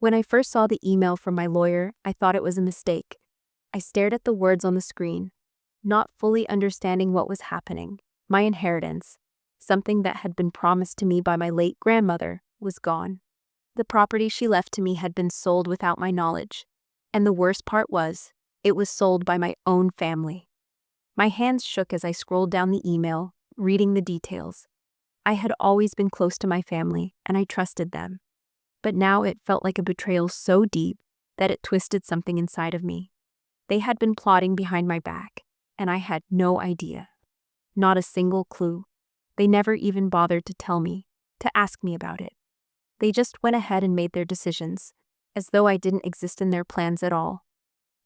When I first saw the email from my lawyer, I thought it was a mistake. I stared at the words on the screen, not fully understanding what was happening. My inheritance, something that had been promised to me by my late grandmother, was gone. The property she left to me had been sold without my knowledge. And the worst part was, it was sold by my own family. My hands shook as I scrolled down the email, reading the details. I had always been close to my family, and I trusted them. But now it felt like a betrayal so deep that it twisted something inside of me. They had been plotting behind my back, and I had no idea. Not a single clue. They never even bothered to tell me, to ask me about it. They just went ahead and made their decisions, as though I didn't exist in their plans at all.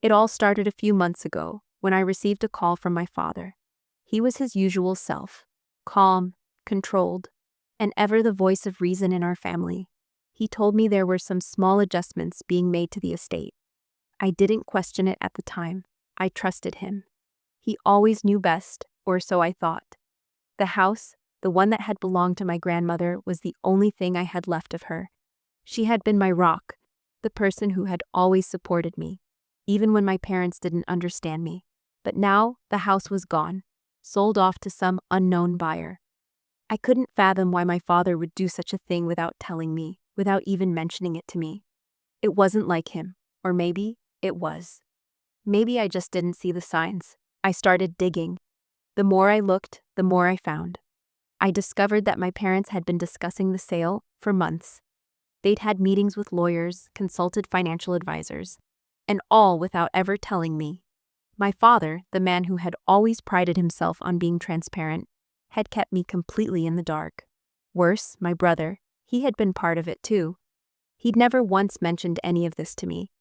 It all started a few months ago, when I received a call from my father. He was his usual self, calm, controlled, and ever the voice of reason in our family. He told me there were some small adjustments being made to the estate. I didn't question it at the time. I trusted him. He always knew best, or so I thought. The house, the one that had belonged to my grandmother, was the only thing I had left of her. She had been my rock, the person who had always supported me, even when my parents didn't understand me. But now the house was gone, sold off to some unknown buyer. I couldn't fathom why my father would do such a thing without telling me, without even mentioning it to me. It wasn't like him, or maybe it was. Maybe I just didn't see the signs. I started digging. The more I looked, the more I found. I discovered that my parents had been discussing the sale for months. They'd had meetings with lawyers, consulted financial advisors, and all without ever telling me. My father, the man who had always prided himself on being transparent, had kept me completely in the dark. Worse, my brother, he had been part of it too. He'd never once mentioned any of this to me.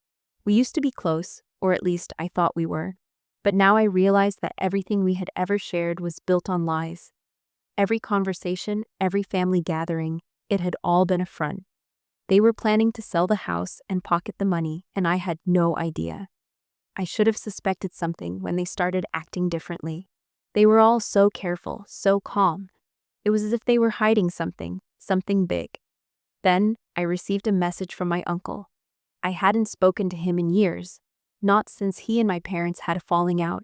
We used to be close, or at least I thought we were. But now I realized that everything we had ever shared was built on lies. Every conversation, every family gathering, it had all been a front. They were planning to sell the house and pocket the money, and I had no idea. I should have suspected something when they started acting differently. They were all so careful, so calm. It was as if they were hiding something big. Then, I received a message from my uncle. I hadn't spoken to him in years, not since he and my parents had a falling out.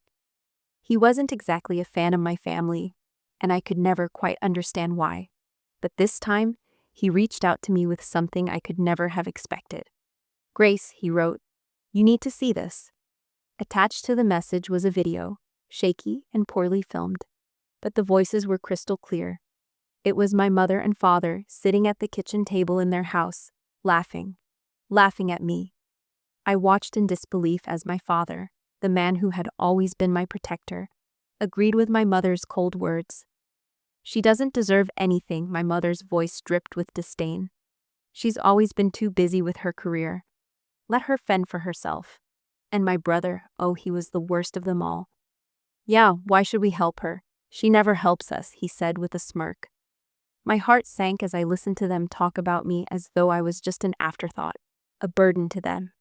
He wasn't exactly a fan of my family, and I could never quite understand why. But this time, he reached out to me with something I could never have expected. "Grace," he wrote, "you need to see this." Attached to the message was a video, shaky and poorly filmed, but the voices were crystal clear. It was my mother and father sitting at the kitchen table in their house, laughing at me. I watched in disbelief as my father, the man who had always been my protector, agreed with my mother's cold words. "She doesn't deserve anything," my mother's voice dripped with disdain. "She's always been too busy with her career. Let her fend for herself." And my brother, oh, he was the worst of them all. "Yeah, why should we help her? She never helps us," he said with a smirk. My heart sank as I listened to them talk about me as though I was just an afterthought, a burden to them.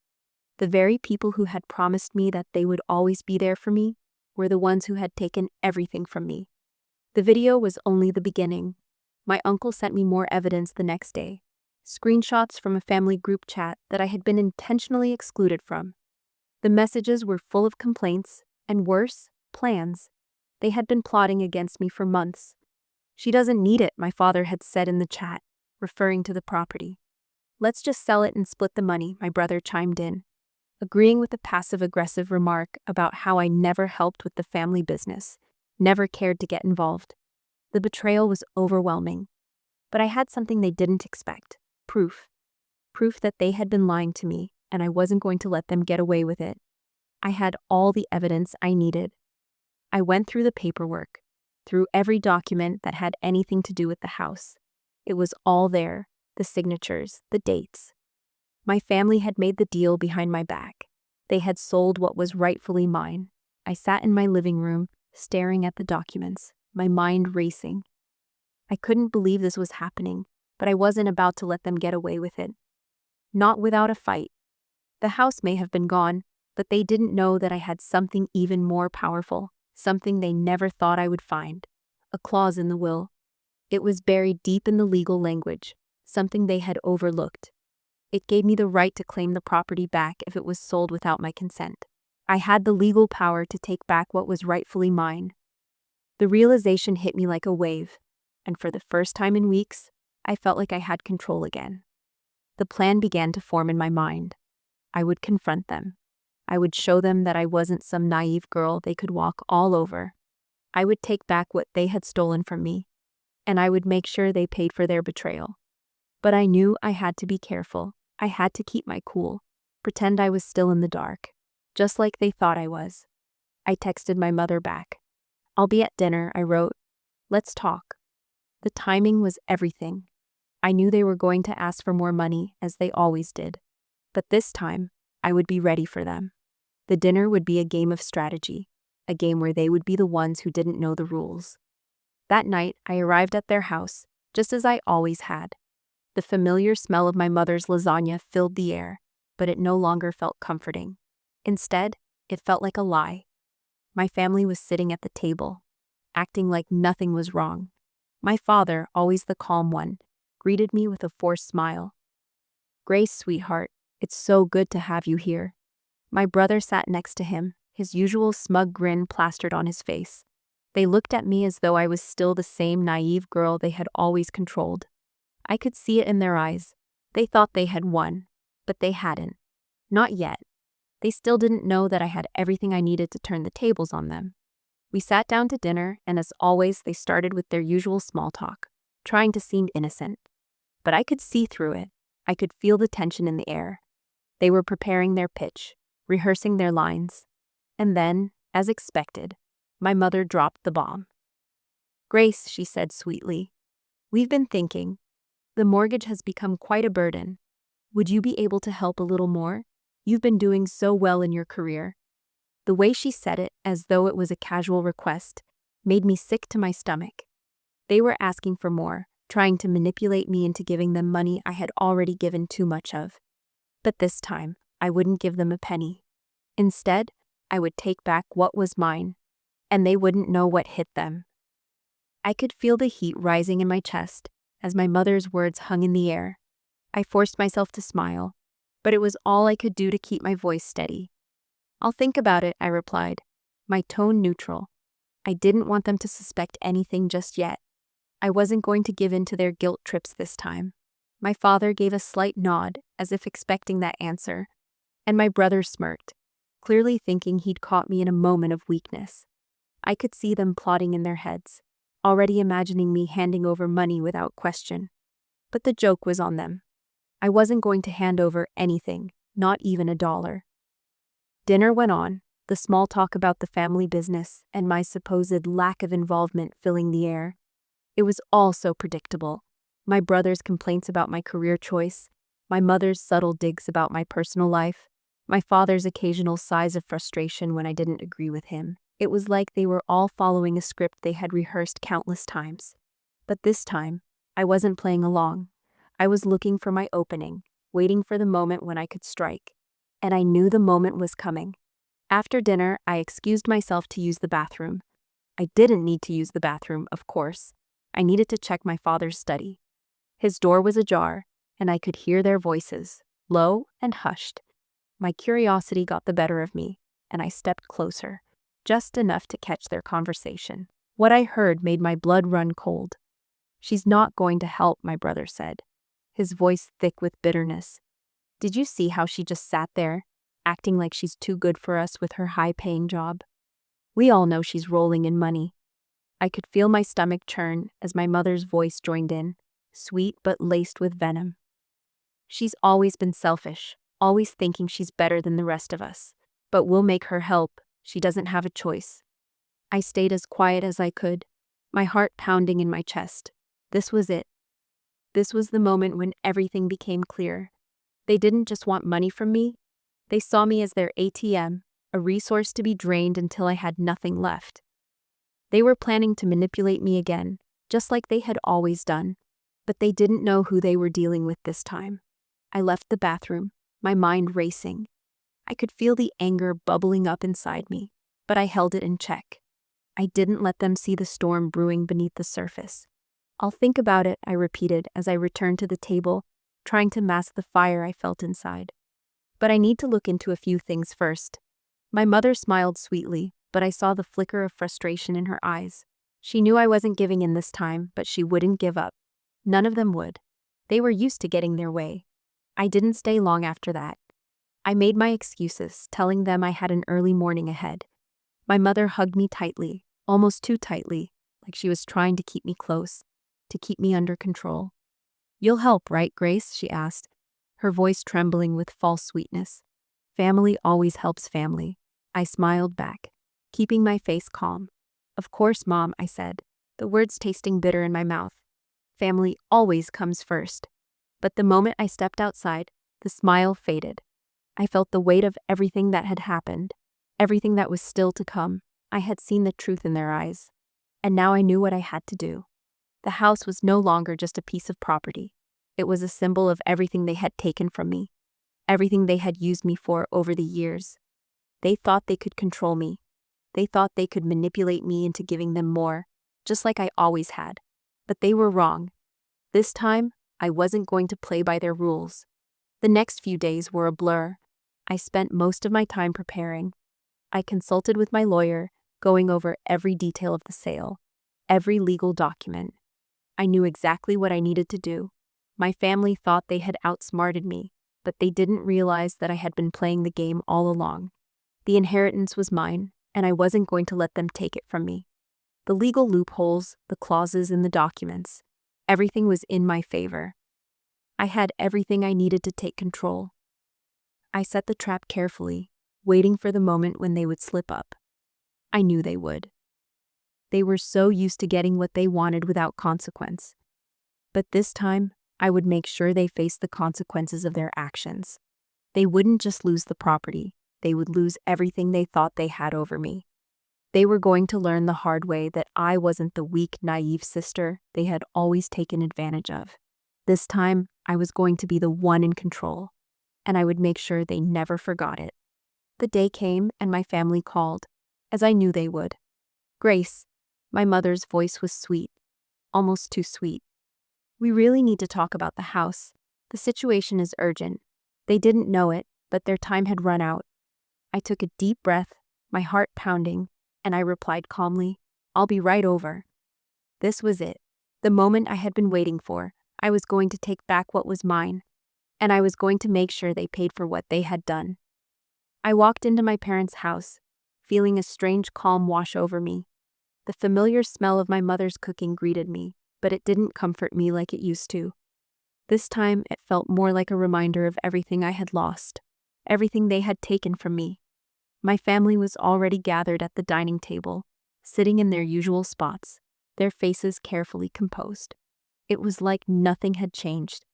The very people who had promised me that they would always be there for me were the ones who had taken everything from me. The video was only the beginning. My uncle sent me more evidence the next day. Screenshots from a family group chat that I had been intentionally excluded from. The messages were full of complaints, and worse, plans. They had been plotting against me for months. "She doesn't need it," my father had said in the chat, referring to the property. "Let's just sell it and split the money," my brother chimed in, agreeing with the passive-aggressive remark about how I never helped with the family business, never cared to get involved. The betrayal was overwhelming. But I had something they didn't expect. Proof. Proof that they had been lying to me, and I wasn't going to let them get away with it. I had all the evidence I needed. I went through the paperwork, through every document that had anything to do with the house. It was all there, the signatures, the dates. My family had made the deal behind my back. They had sold what was rightfully mine. I sat in my living room, staring at the documents, my mind racing. I couldn't believe this was happening, but I wasn't about to let them get away with it. Not without a fight. The house may have been gone, but they didn't know that I had something even more powerful, something they never thought I would find. A clause in the will. It was buried deep in the legal language, something they had overlooked. It gave me the right to claim the property back if it was sold without my consent. I had the legal power to take back what was rightfully mine. The realization hit me like a wave, and for the first time in weeks, I felt like I had control again. The plan began to form in my mind. I would confront them. I would show them that I wasn't some naive girl they could walk all over. I would take back what they had stolen from me, and I would make sure they paid for their betrayal. But I knew I had to be careful. I had to keep my cool, pretend I was still in the dark, just like they thought I was. I texted my mother back. "I'll be at dinner," I wrote. "Let's talk." The timing was everything. I knew they were going to ask for more money, as they always did. But this time, I would be ready for them. The dinner would be a game of strategy, a game where they would be the ones who didn't know the rules. That night, I arrived at their house, just as I always had. The familiar smell of my mother's lasagna filled the air, but it no longer felt comforting. Instead, it felt like a lie. My family was sitting at the table, acting like nothing was wrong. My father, always the calm one, greeted me with a forced smile. "Grace, sweetheart, it's so good to have you here." My brother sat next to him, his usual smug grin plastered on his face. They looked at me as though I was still the same naive girl they had always controlled. I could see it in their eyes. They thought they had won, but they hadn't. Not yet. They still didn't know that I had everything I needed to turn the tables on them. We sat down to dinner, and as always, they started with their usual small talk, trying to seem innocent. But I could see through it. I could feel the tension in the air. They were preparing their pitch, rehearsing their lines. And then, as expected, my mother dropped the bomb. "Grace," she said sweetly, "we've been thinking. The mortgage has become quite a burden. Would you be able to help a little more? You've been doing so well in your career." The way she said it, as though it was a casual request, made me sick to my stomach. They were asking for more, trying to manipulate me into giving them money I had already given too much of. But this time, I wouldn't give them a penny. Instead, I would take back what was mine, and they wouldn't know what hit them. I could feel the heat rising in my chest as my mother's words hung in the air. I forced myself to smile, but it was all I could do to keep my voice steady. "I'll think about it," I replied, my tone neutral. I didn't want them to suspect anything just yet. I wasn't going to give in to their guilt trips this time. My father gave a slight nod, as if expecting that answer, and my brother smirked, clearly thinking he'd caught me in a moment of weakness. I could see them plotting in their heads, already imagining me handing over money without question. But the joke was on them. I wasn't going to hand over anything, not even $1. Dinner went on, the small talk about the family business and my supposed lack of involvement filling the air. It was all so predictable. My brother's complaints about my career choice, my mother's subtle digs about my personal life, my father's occasional sighs of frustration when I didn't agree with him. It was like they were all following a script they had rehearsed countless times. But this time, I wasn't playing along. I was looking for my opening, waiting for the moment when I could strike. And I knew the moment was coming. After dinner, I excused myself to use the bathroom. I didn't need to use the bathroom, of course. I needed to check my father's study. His door was ajar, and I could hear their voices, low and hushed. My curiosity got the better of me, and I stepped closer, just enough to catch their conversation. What I heard made my blood run cold. "She's not going to help," my brother said, his voice thick with bitterness. "Did you see how she just sat there, acting like she's too good for us with her high-paying job? We all know she's rolling in money." I could feel my stomach churn as my mother's voice joined in, sweet but laced with venom. "She's always been selfish, always thinking she's better than the rest of us. But we'll make her help. She doesn't have a choice." I stayed as quiet as I could, my heart pounding in my chest. This was it. This was the moment when everything became clear. They didn't just want money from me. They saw me as their ATM, a resource to be drained until I had nothing left. They were planning to manipulate me again, just like they had always done. But they didn't know who they were dealing with this time. I left the bathroom, my mind racing. I could feel the anger bubbling up inside me, but I held it in check. I didn't let them see the storm brewing beneath the surface. "I'll think about it," I repeated as I returned to the table, trying to mask the fire I felt inside. But I need to look into a few things first. My mother smiled sweetly, but I saw the flicker of frustration in her eyes. She knew I wasn't giving in this time, but she wouldn't give up. None of them would. They were used to getting their way. I didn't stay long after that. I made my excuses, telling them I had an early morning ahead. My mother hugged me tightly, almost too tightly, like she was trying to keep me close, to keep me under control. "You'll help, right, Grace?" she asked, her voice trembling with false sweetness. "Family always helps family." I smiled back, keeping my face calm. "Of course, Mom," I said, the words tasting bitter in my mouth. Family always comes first. But the moment I stepped outside, the smile faded. I felt the weight of everything that had happened, everything that was still to come. I had seen the truth in their eyes. And now I knew what I had to do. The house was no longer just a piece of property. It was a symbol of everything they had taken from me, everything they had used me for over the years. They thought they could control me. They thought they could manipulate me into giving them more, just like I always had. But they were wrong. This time, I wasn't going to play by their rules. The next few days were a blur. I spent most of my time preparing. I consulted with my lawyer, going over every detail of the sale, every legal document. I knew exactly what I needed to do. My family thought they had outsmarted me, but they didn't realize that I had been playing the game all along. The inheritance was mine, and I wasn't going to let them take it from me. The legal loopholes, the clauses in the documents, everything was in my favor. I had everything I needed to take control. I set the trap carefully, waiting for the moment when they would slip up. I knew they would. They were so used to getting what they wanted without consequence. But this time, I would make sure they faced the consequences of their actions. They wouldn't just lose the property, they would lose everything they thought they had over me. They were going to learn the hard way that I wasn't the weak, naive sister they had always taken advantage of. This time, I was going to be the one in control, and I would make sure they never forgot it. The day came and my family called, as I knew they would. "Grace," my mother's voice was sweet, almost too sweet. "We really need to talk about the house. The situation is urgent." They didn't know it, but their time had run out. I took a deep breath, my heart pounding, and I replied calmly, "I'll be right over." This was it, the moment I had been waiting for. I was going to take back what was mine, and I was going to make sure they paid for what they had done. I walked into my parents' house, feeling a strange calm wash over me. The familiar smell of my mother's cooking greeted me, but it didn't comfort me like it used to. This time, it felt more like a reminder of everything I had lost, everything they had taken from me. My family was already gathered at the dining table, sitting in their usual spots, their faces carefully composed. It was like nothing had changed.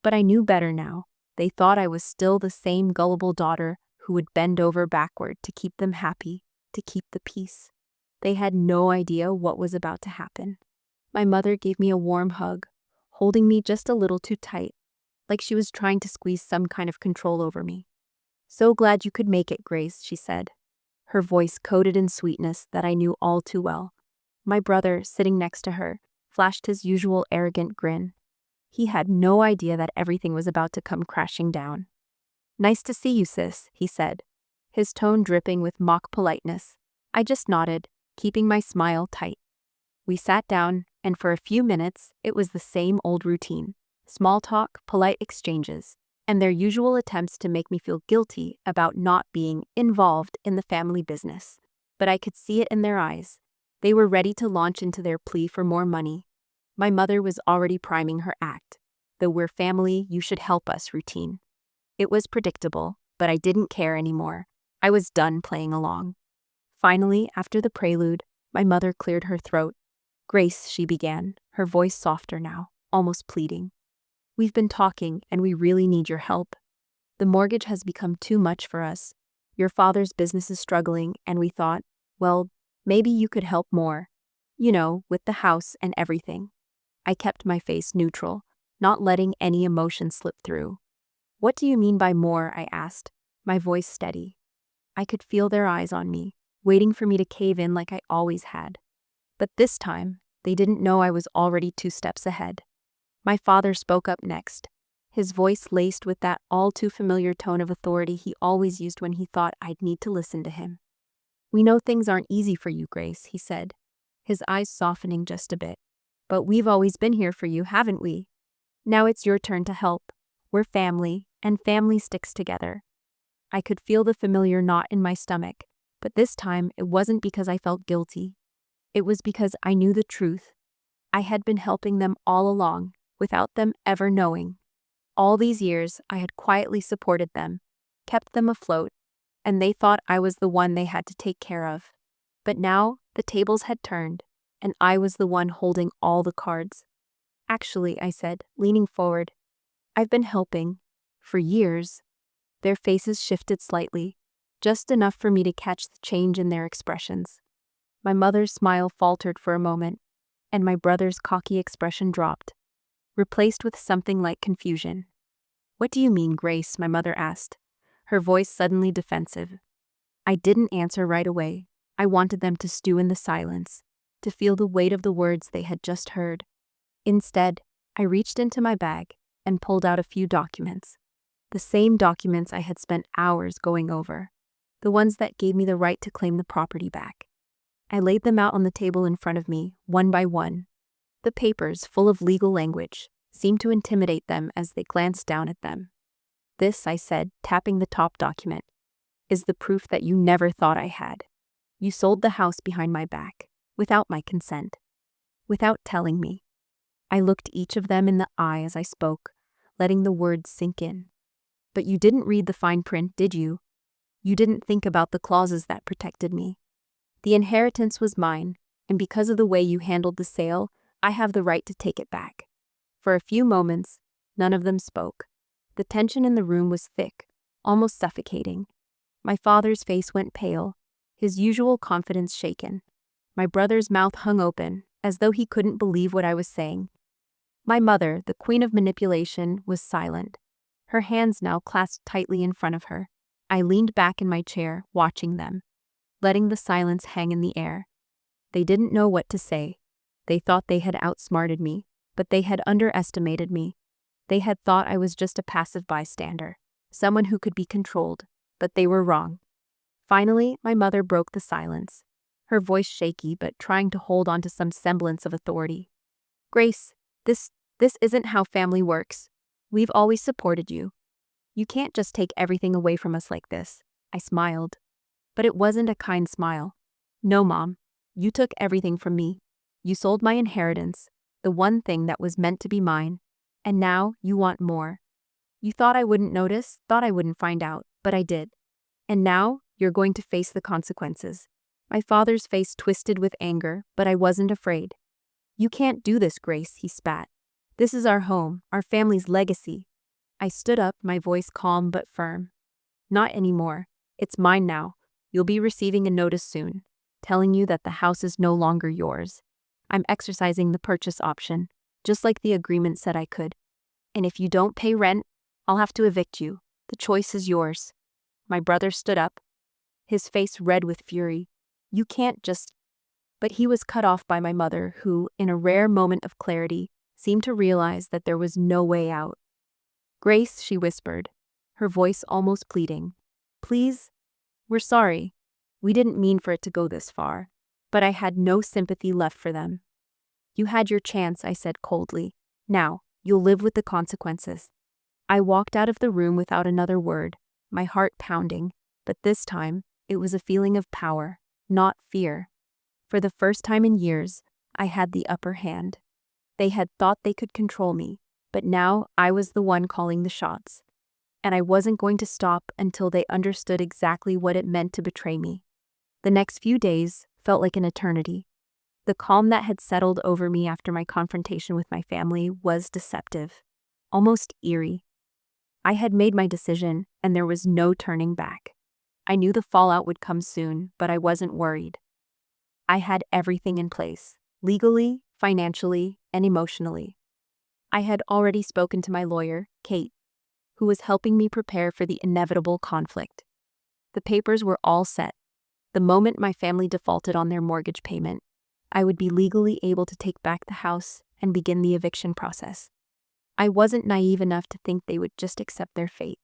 But I knew better now. They thought I was still the same gullible daughter who would bend over backward to keep them happy, to keep the peace. They had no idea what was about to happen. My mother gave me a warm hug, holding me just a little too tight, like she was trying to squeeze some kind of control over me. "So glad you could make it, Grace," she said, her voice coated in sweetness that I knew all too well. My brother, sitting next to her, flashed his usual arrogant grin. He had no idea that everything was about to come crashing down. "Nice to see you, sis," he said, his tone dripping with mock politeness. I just nodded, keeping my smile tight. We sat down, and for a few minutes, it was the same old routine. Small talk, polite exchanges, and their usual attempts to make me feel guilty about not being involved in the family business. But I could see it in their eyes. They were ready to launch into their plea for more money. My mother was already priming her act, the "we're family, you should help us" routine. It was predictable, but I didn't care anymore. I was done playing along. Finally, after the prelude, my mother cleared her throat. "Grace," she began, her voice softer now, almost pleading. "We've been talking, and we really need your help. The mortgage has become too much for us. Your father's business is struggling, and we thought, well, maybe you could help more. You know, with the house and everything." I kept my face neutral, not letting any emotion slip through. "What do you mean by more?" I asked, my voice steady. I could feel their eyes on me, waiting for me to cave in like I always had. But this time, they didn't know I was already 2 steps ahead. My father spoke up next, his voice laced with that all-too-familiar tone of authority he always used when he thought I'd need to listen to him. "We know things aren't easy for you, Grace," he said, his eyes softening just a bit. "But we've always been here for you, haven't we? Now it's your turn to help. We're family, and family sticks together." I could feel the familiar knot in my stomach, but this time it wasn't because I felt guilty. It was because I knew the truth. I had been helping them all along, without them ever knowing. All these years, I had quietly supported them, kept them afloat, and they thought I was the one they had to take care of. But now, the tables had turned, and I was the one holding all the cards. "Actually," I said, leaning forward, "I've been helping. For years." Their faces shifted slightly, just enough for me to catch the change in their expressions. My mother's smile faltered for a moment, and my brother's cocky expression dropped, replaced with something like confusion. "What do you mean, Grace?" my mother asked, her voice suddenly defensive. I didn't answer right away. I wanted them to stew in the silence, to feel the weight of the words they had just heard. Instead, I reached into my bag and pulled out a few documents. The same documents I had spent hours going over. The ones that gave me the right to claim the property back. I laid them out on the table in front of me, one by one. The papers, full of legal language, seemed to intimidate them as they glanced down at them. "This," I said, tapping the top document, "is the proof that you never thought I had. You sold the house behind my back, without my consent, without telling me." I looked each of them in the eye as I spoke, letting the words sink in. "But you didn't read the fine print, did you? You didn't think about the clauses that protected me. The inheritance was mine, and because of the way you handled the sale, I have the right to take it back." For a few moments, none of them spoke. The tension in the room was thick, almost suffocating. My father's face went pale, his usual confidence shaken. My brother's mouth hung open, as though he couldn't believe what I was saying. My mother, the queen of manipulation, was silent, her hands now clasped tightly in front of her. I leaned back in my chair, watching them, letting the silence hang in the air. They didn't know what to say. They thought they had outsmarted me, but they had underestimated me. They had thought I was just a passive bystander, someone who could be controlled, but they were wrong. Finally, my mother broke the silence, her voice shaky but trying to hold on to some semblance of authority. "Grace, this isn't how family works. We've always supported you. You can't just take everything away from us like this." I smiled. But it wasn't a kind smile. "No, Mom. You took everything from me. You sold my inheritance, the one thing that was meant to be mine, and now you want more. You thought I wouldn't notice, thought I wouldn't find out, but I did. And now you're going to face the consequences." My father's face twisted with anger, but I wasn't afraid. "You can't do this, Grace," he spat. "This is our home, our family's legacy." I stood up, my voice calm but firm. "Not anymore. It's mine now. You'll be receiving a notice soon, telling you that the house is no longer yours. I'm exercising the purchase option, just like the agreement said I could. And if you don't pay rent, I'll have to evict you. The choice is yours." My brother stood up, his face red with fury. "You can't just..." But he was cut off by my mother, who, in a rare moment of clarity, seemed to realize that there was no way out. "Grace," she whispered, her voice almost pleading, "please, we're sorry. We didn't mean for it to go this far." But I had no sympathy left for them. "You had your chance," I said coldly. "Now, you'll live with the consequences." I walked out of the room without another word, my heart pounding, but this time, it was a feeling of power, not fear. For the first time in years, I had the upper hand. They had thought they could control me, but now I was the one calling the shots. And I wasn't going to stop until they understood exactly what it meant to betray me. The next few days felt like an eternity. The calm that had settled over me after my confrontation with my family was deceptive, almost eerie. I had made my decision, and there was no turning back. I knew the fallout would come soon, but I wasn't worried. I had everything in place, legally, financially, and emotionally. I had already spoken to my lawyer, Kate, who was helping me prepare for the inevitable conflict. The papers were all set. The moment my family defaulted on their mortgage payment, I would be legally able to take back the house and begin the eviction process. I wasn't naive enough to think they would just accept their fate.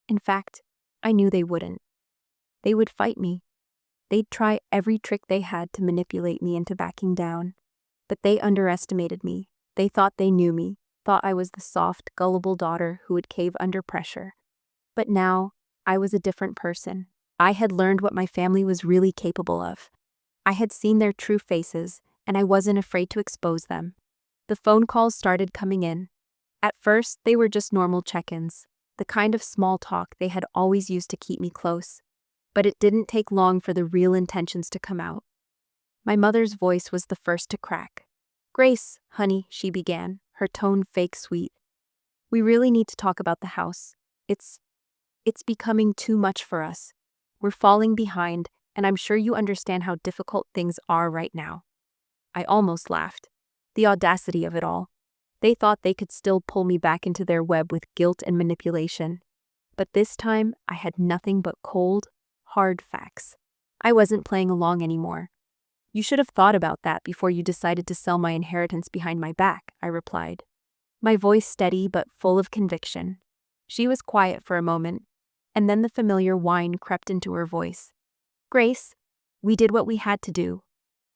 In fact, I knew they wouldn't. They would fight me. They'd try every trick they had to manipulate me into backing down. But they underestimated me. They thought they knew me, thought I was the soft, gullible daughter who would cave under pressure. But now, I was a different person. I had learned what my family was really capable of. I had seen their true faces, and I wasn't afraid to expose them. The phone calls started coming in. At first, they were just normal check-ins, the kind of small talk they had always used to keep me close. But it didn't take long for the real intentions to come out. My mother's voice was the first to crack. "Grace, honey," she began, her tone fake sweet. "We really need to talk about the house. It's becoming too much for us. We're falling behind, and I'm sure you understand how difficult things are right now." I almost laughed. The audacity of it all. They thought they could still pull me back into their web with guilt and manipulation. But this time, I had nothing but cold, hard facts. I wasn't playing along anymore. "You should have thought about that before you decided to sell my inheritance behind my back," I replied. My voice steady but full of conviction. She was quiet for a moment, and then the familiar whine crept into her voice. "Grace, we did what we had to do.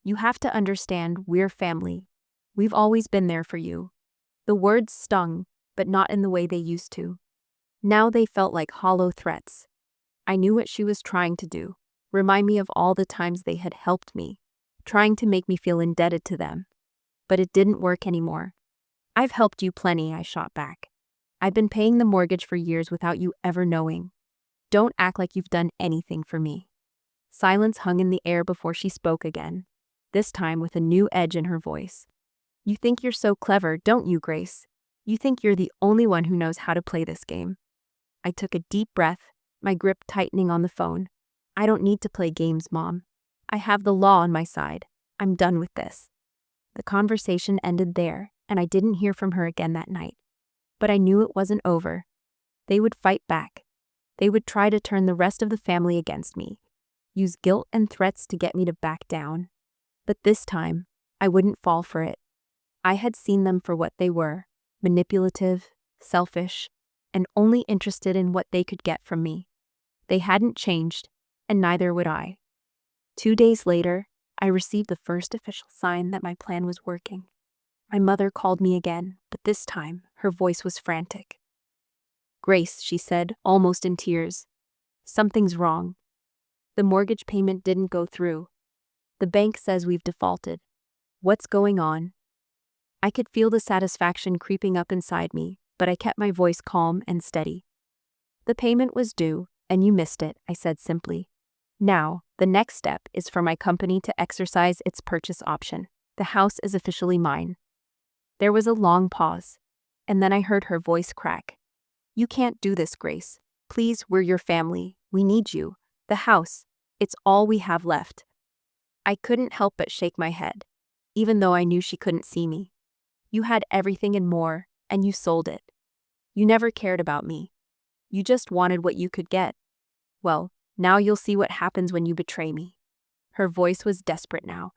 You have to understand we're family. We've always been there for you." The words stung, but not in the way they used to. Now they felt like hollow threats. I knew what she was trying to do, remind me of all the times they had helped me, trying to make me feel indebted to them. But it didn't work anymore. "I've helped you plenty," I shot back. "I've been paying the mortgage for years without you ever knowing. Don't act like you've done anything for me." Silence hung in the air before she spoke again, this time with a new edge in her voice. "You think you're so clever, don't you, Grace? You think you're the only one who knows how to play this game." I took a deep breath, my grip tightening on the phone. "I don't need to play games, Mom. I have the law on my side. I'm done with this." The conversation ended there, and I didn't hear from her again that night. But I knew it wasn't over. They would fight back. They would try to turn the rest of the family against me, use guilt and threats to get me to back down. But this time, I wouldn't fall for it. I had seen them for what they were, manipulative, selfish, and only interested in what they could get from me. They hadn't changed, and neither would I. 2 days later, I received the first official sign that my plan was working. My mother called me again, but this time, her voice was frantic. "Grace," she said, almost in tears. "Something's wrong. The mortgage payment didn't go through. The bank says we've defaulted. What's going on?" I could feel the satisfaction creeping up inside me, but I kept my voice calm and steady. "The payment was due, and you missed it," I said simply. "Now, the next step is for my company to exercise its purchase option. The house is officially mine." There was a long pause, and then I heard her voice crack. "You can't do this, Grace. Please, we're your family. We need you. The house, it's all we have left." I couldn't help but shake my head, even though I knew she couldn't see me. "You had everything and more, and you sold it. You never cared about me. You just wanted what you could get. Well, now you'll see what happens when you betray me." Her voice was desperate now.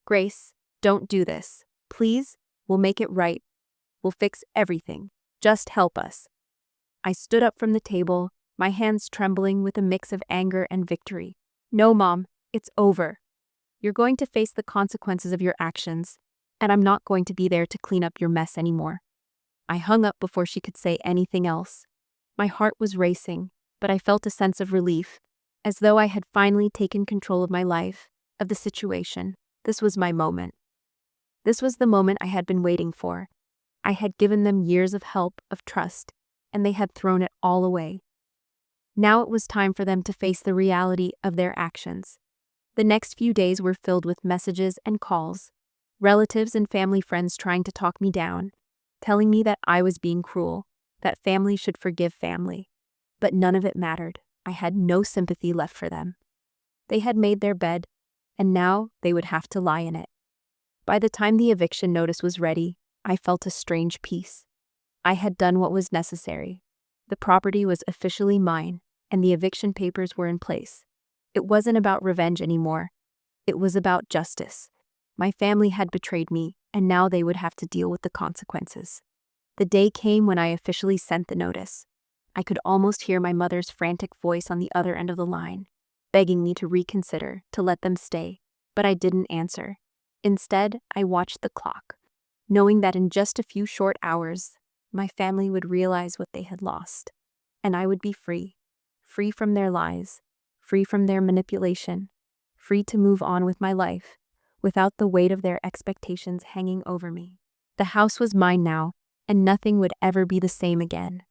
"Grace, don't do this. Please, we'll make it right. We'll fix everything. Just help us." I stood up from the table, my hands trembling with a mix of anger and victory. "No, Mom, it's over. You're going to face the consequences of your actions, and I'm not going to be there to clean up your mess anymore." I hung up before she could say anything else. My heart was racing, but I felt a sense of relief, as though I had finally taken control of my life, of the situation. This was my moment. This was the moment I had been waiting for. I had given them years of help, of trust, and they had thrown it all away. Now it was time for them to face the reality of their actions. The next few days were filled with messages and calls, relatives and family friends trying to talk me down, telling me that I was being cruel, that family should forgive family. But none of it mattered. I had no sympathy left for them. They had made their bed, and now they would have to lie in it. By the time the eviction notice was ready, I felt a strange peace. I had done what was necessary. The property was officially mine, and the eviction papers were in place. It wasn't about revenge anymore. It was about justice. My family had betrayed me, and now they would have to deal with the consequences. The day came when I officially sent the notice. I could almost hear my mother's frantic voice on the other end of the line, begging me to reconsider, to let them stay, but I didn't answer. Instead, I watched the clock, knowing that in just a few short hours, my family would realize what they had lost, and I would be free. Free from their lies, free from their manipulation, free to move on with my life, without the weight of their expectations hanging over me. The house was mine now, and nothing would ever be the same again.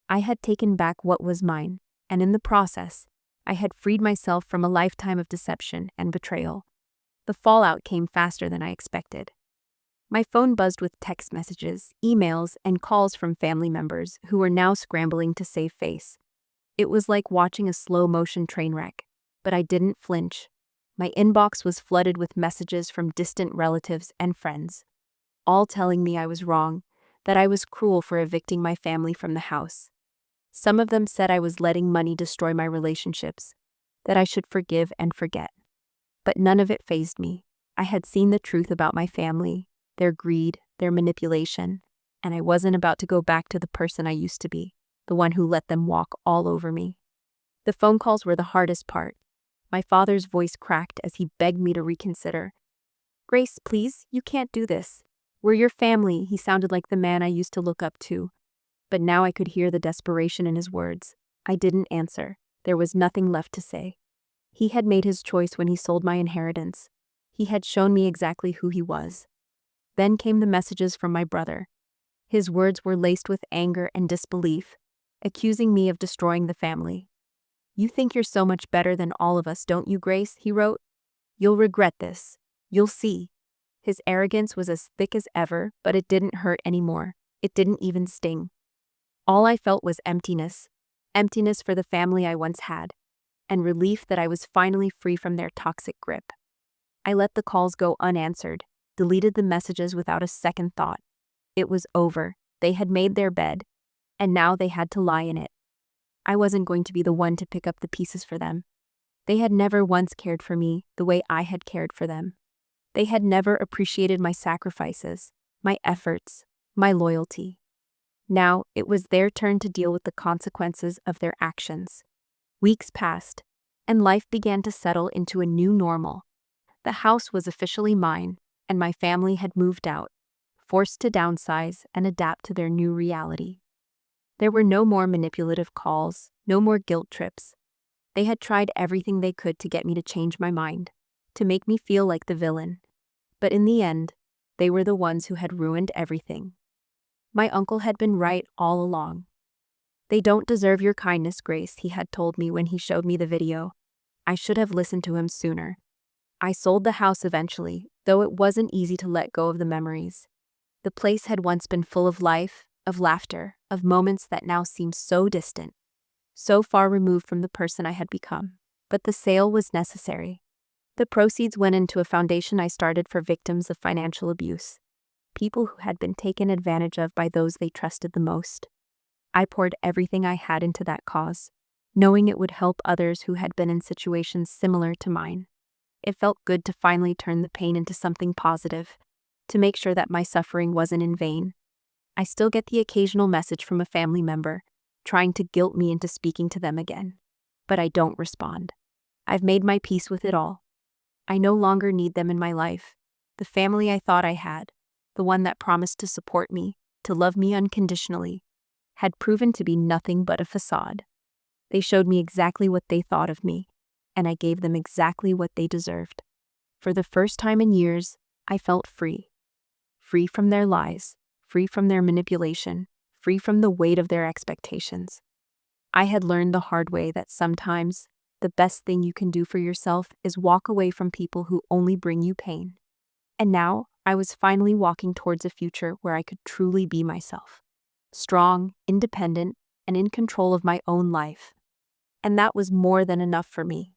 I had taken back what was mine, and in the process, I had freed myself from a lifetime of deception and betrayal. The fallout came faster than I expected. My phone buzzed with text messages, emails, and calls from family members who were now scrambling to save face. It was like watching a slow-motion train wreck, but I didn't flinch. My inbox was flooded with messages from distant relatives and friends, all telling me I was wrong, that I was cruel for evicting my family from the house. Some of them said I was letting money destroy my relationships, that I should forgive and forget. But none of it fazed me. I had seen the truth about my family, their greed, their manipulation, and I wasn't about to go back to the person I used to be, the one who let them walk all over me. The phone calls were the hardest part. My father's voice cracked as he begged me to reconsider. "Grace, please, you can't do this. We're your family." He sounded like the man I used to look up to. But now I could hear the desperation in his words. I didn't answer. There was nothing left to say. He had made his choice when he sold my inheritance. He had shown me exactly who he was. Then came the messages from my brother. His words were laced with anger and disbelief, accusing me of destroying the family. "You think you're so much better than all of us, don't you, Grace?" he wrote. "You'll regret this. You'll see." His arrogance was as thick as ever, but it didn't hurt anymore. It didn't even sting. All I felt was emptiness for the family I once had, and relief that I was finally free from their toxic grip. I let the calls go unanswered, deleted the messages without a second thought. It was over. They had made their bed, and now they had to lie in it. I wasn't going to be the one to pick up the pieces for them. They had never once cared for me the way I had cared for them. They had never appreciated my sacrifices, my efforts, my loyalty. Now, it was their turn to deal with the consequences of their actions. Weeks passed, and life began to settle into a new normal. The house was officially mine, and my family had moved out, forced to downsize and adapt to their new reality. There were no more manipulative calls, no more guilt trips. They had tried everything they could to get me to change my mind, to make me feel like the villain. But in the end, they were the ones who had ruined everything. My uncle had been right all along. "They don't deserve your kindness, Grace," he had told me when he showed me the video. I should have listened to him sooner. I sold the house eventually, though it wasn't easy to let go of the memories. The place had once been full of life, of laughter, of moments that now seemed so distant, so far removed from the person I had become. But the sale was necessary. The proceeds went into a foundation I started for victims of financial abuse, people who had been taken advantage of by those they trusted the most. I poured everything I had into that cause, knowing it would help others who had been in situations similar to mine. It felt good to finally turn the pain into something positive, to make sure that my suffering wasn't in vain. I still get the occasional message from a family member, trying to guilt me into speaking to them again. But I don't respond. I've made my peace with it all. I no longer need them in my life. The family I thought I had, the one that promised to support me, to love me unconditionally, had proven to be nothing but a facade. They showed me exactly what they thought of me, and I gave them exactly what they deserved. For the first time in years, I felt free. Free from their lies, free from their manipulation, free from the weight of their expectations. I had learned the hard way that sometimes the best thing you can do for yourself is walk away from people who only bring you pain. And now, I was finally walking towards a future where I could truly be myself. Strong, independent, and in control of my own life. And that was more than enough for me.